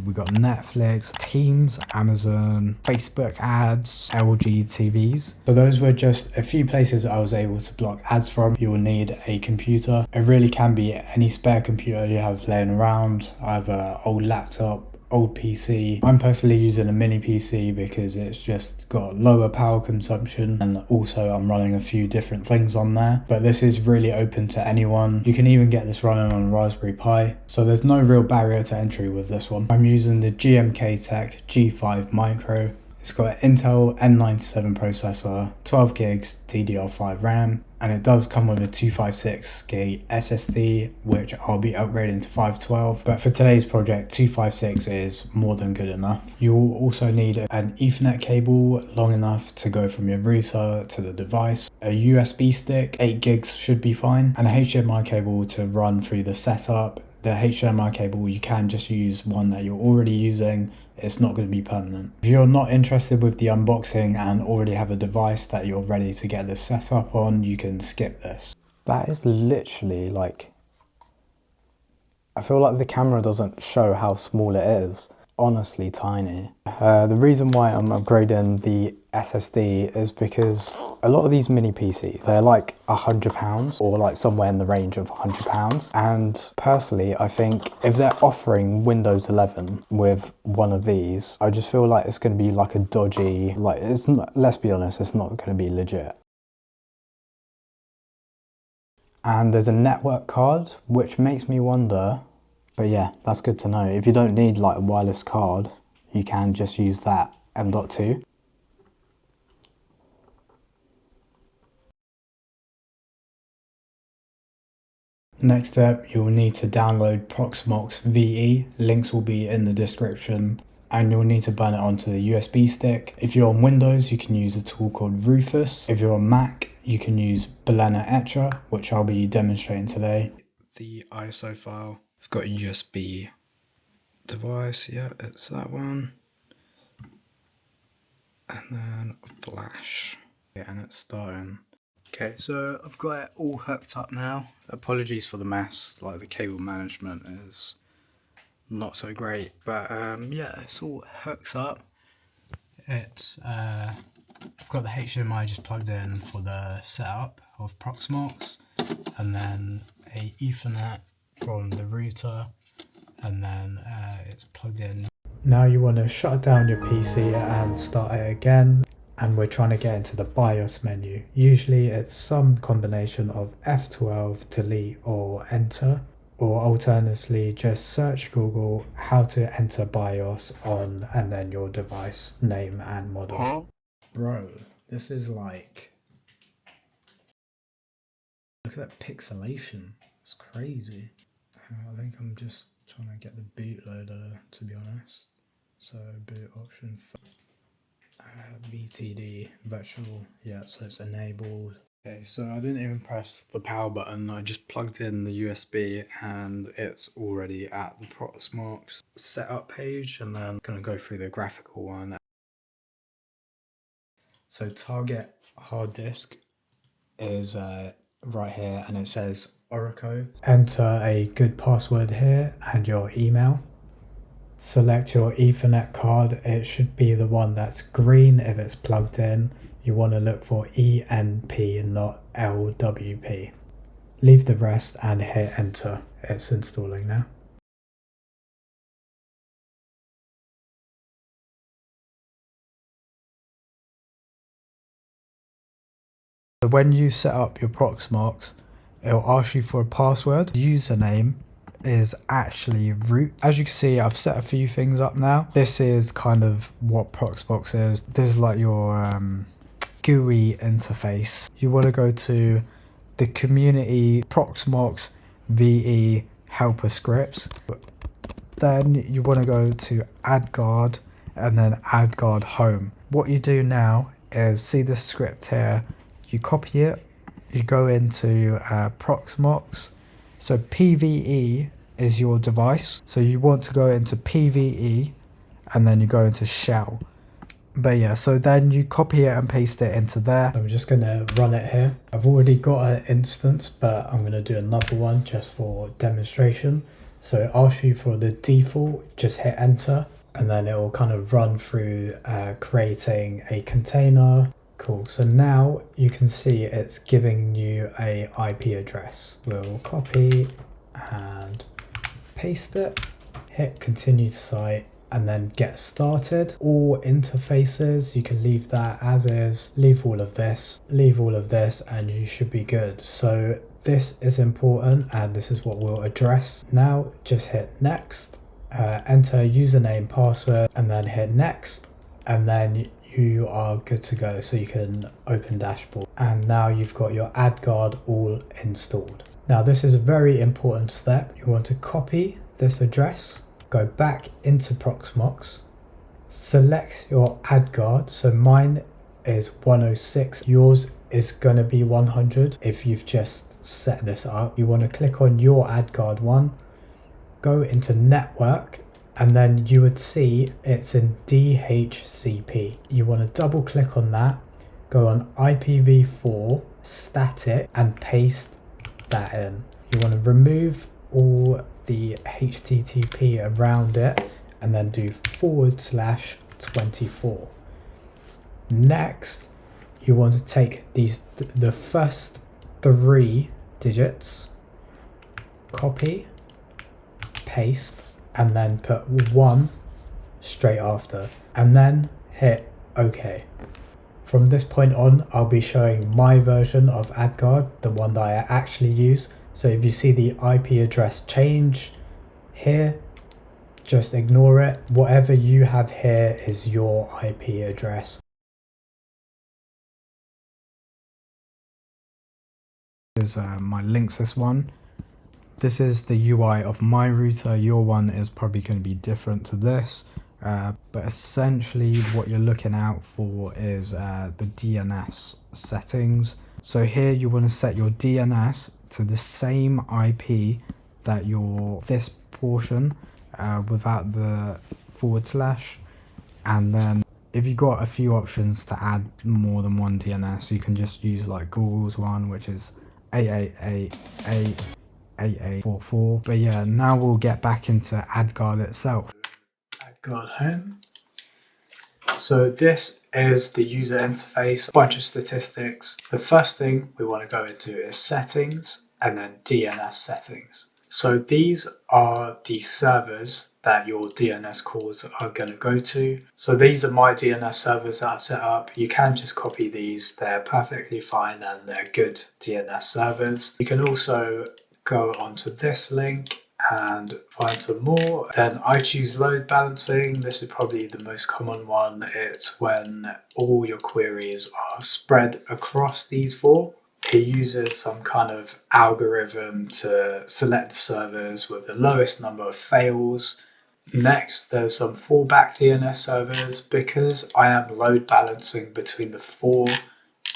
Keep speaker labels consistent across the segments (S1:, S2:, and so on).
S1: we got Netflix, Teams, Amazon, Facebook ads, LG TVs. So those were just a few places I was able to block ads from. You will need a computer. It really can be any spare computer you have laying around, either an old laptop, old PC. I'm personally using a mini PC because it's just got lower power consumption, and also I'm running a few different things on there, but this is really open to anyone. You can even get this running on a Raspberry Pi, so there's no real barrier to entry with this one. I'm using the GMK Tech G5 Micro. It's got an Intel N97 processor, 12 gigs DDR5 RAM, and it does come with a 256 gig SSD, which I'll be upgrading to 512. But for today's project, 256 is more than good enough. You will also need an Ethernet cable long enough to go from your router to the device, a USB stick, 8 gigs should be fine, and a HDMI cable to run through the setup. The HDMI cable, you can just use one that you're already using. It's not going to be permanent. If you're not interested with the unboxing and already have a device that you're ready to get this set up on, you can skip this. That is literally like, I feel like the camera doesn't show how small it is. Honestly tiny. The reason why I'm upgrading the SSD is because a lot of these mini PCs, they're like £100 or like somewhere in the range of £100. And personally, I think if they're offering Windows 11 with one of these, I just feel like it's going to be like a dodgy, like it's not, let's be honest, it's not going to be legit. And there's a network card, which makes me wonder. But yeah, that's good to know. If you don't need like a wireless card, you can just use that M.2. Next up, you'll need to download Proxmox VE. Links will be in the description. And you'll need to burn it onto the USB stick. If you're on Windows, you can use a tool called Rufus. If you're on Mac, you can use Balena Etcher, which I'll be demonstrating today. The ISO file. I've got a USB device, yeah, it's that one. And then flash. Yeah, and it's starting. Okay, so I've got it all hooked up now. Apologies for the mess, like the cable management is not so great. But yeah, it's all hooked up. It's I've got the HDMI just plugged in for the setup of Proxmox, and then a Ethernet from the router, and then it's plugged in. Now you want to shut down your PC and start it again, and we're trying to get into the BIOS menu. Usually it's some combination of F12, delete or enter, or alternatively just search Google how to enter BIOS on and then your device name and model. Bro, this is like, look at that pixelation, it's crazy. I think I'm just trying to get the bootloader, to be honest. So boot option, VTD virtual, yeah, so it's enabled. Okay, so I didn't even press the power button, I just plugged in the USB and it's already at the Proxmox setup page, and then I'm going to go through the graphical one. So target hard disk is right here, and it says Oracle. Enter a good password here and your email. Select your Ethernet card. It should be the one that's green if it's plugged in. You want to look for ENP and not LWP. Leave the rest and hit enter. It's installing now. So when you set up your Proxmox, it'll ask you for a password. Username is actually root. As you can see, I've set a few things up now. This is kind of what Proxmox is. This is like your GUI interface. You want to go to the community Proxmox VE helper scripts. Then you want to go to Adguard and then Adguard home. What you do now is see this script here. You copy it. You go into Proxmox. So PVE is your device. So you want to go into PVE and then you go into shell. But yeah, so then you copy it and paste it into there. I'm just going to run it here. I've already got an instance, but I'm going to do another one just for demonstration. So it asks you for the default, just hit enter, and then it will kind of run through creating a container. Cool, so now you can see it's giving you a IP address. We'll copy and paste it, hit continue to site, and then get started. All interfaces, you can leave that as is, leave all of this, and you should be good. So this is important, and this is what we'll address. Now just hit next, enter username, password, and then hit next, and then you are good to go. So you can open dashboard, and now you've got your Adguard all installed. Now this is a very important step. You want to copy this address, go back into Proxmox, select your Adguard. So mine is 106, yours is going to be 100 if you've just set this up. You want to click on your Adguard one, go into network, and then you would see it's in DHCP. You want to double click on that, go on IPv4 static and paste that in. You want to remove all the HTTP around it and then do /24. Next, you want to take the first 3 digits, copy, paste, and then put 1 straight after, and then hit OK. From this point on, I'll be showing my version of Adguard, the one that I actually use. So if you see the IP address change here, just ignore it. Whatever you have here is your IP address. This is my Linksys one. This is the UI of my router. Your one is probably going to be different to this. But essentially what you're looking out for is the DNS settings. So here you want to set your DNS to the same IP that this portion without the /, and then if you've got a few options to add more than one DNS, you can just use like Google's one, which is 8888844. But yeah, now we'll get back into Adguard itself. Adguard home. So this is the user interface, a bunch of statistics. The first thing we want to go into is settings and then DNS settings. So these are the servers that your DNS calls are going to go to. So these are my DNS servers that I've set up. You can just copy these, they're perfectly fine and they're good DNS servers. You can also go onto this link and find some more. Then I choose load balancing. This is probably the most common one. It's when all your queries are spread across these 4. It uses some kind of algorithm to select the servers with the lowest number of fails. Next, there's some fallback DNS servers. Because I am load balancing between the 4,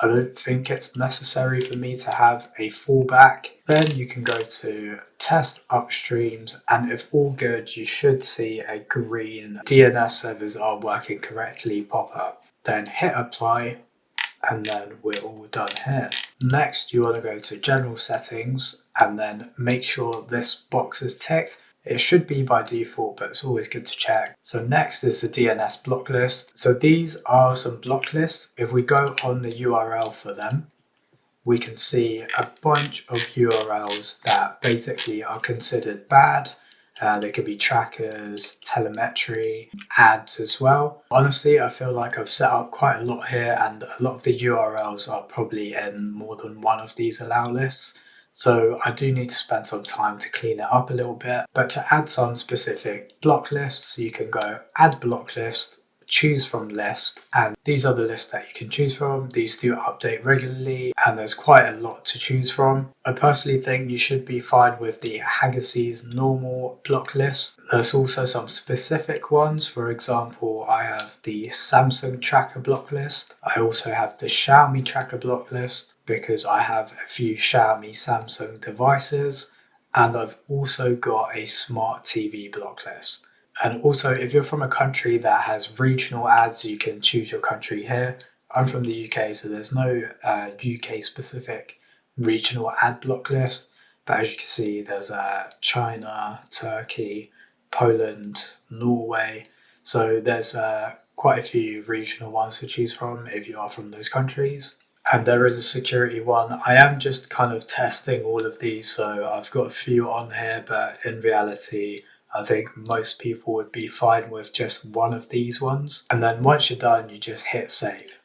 S1: I don't think it's necessary for me to have a fallback. Then you can go to test upstreams, and if all good, you should see a green DNS servers are working correctly pop up. Then hit apply, and then we're all done here. Next, you want to go to general settings and then make sure this box is ticked. It should be by default, but it's always good to check. So next is the DNS block list. So these are some block lists. If we go on the URL for them, we can see a bunch of URLs that basically are considered bad. They could be trackers, telemetry, ads as well. Honestly, I feel like I've set up quite a lot here, and a lot of the URLs are probably in more than one of these allow lists. So I do need to spend some time to clean it up a little bit. But to add some specific block lists, you can go add block list, choose from list, and these are the lists that you can choose from. These do update regularly and there's quite a lot to choose from. I personally think you should be fine with the Haggerty's normal block list. There's also some specific ones. For example, I have the Samsung tracker block list. I also have the Xiaomi tracker block list because I have a few Xiaomi Samsung devices, and I've also got a smart TV block list. And also, if you're from a country that has regional ads, you can choose your country here. I'm from the UK, so there's no UK specific regional ad block list. But as you can see, there's China, Turkey, Poland, Norway. So there's quite a few regional ones to choose from if you are from those countries. And there is a security one. I am just kind of testing all of these, so I've got a few on here, but in reality, I think most people would be fine with just one of these ones. And then once you're done, you just hit save.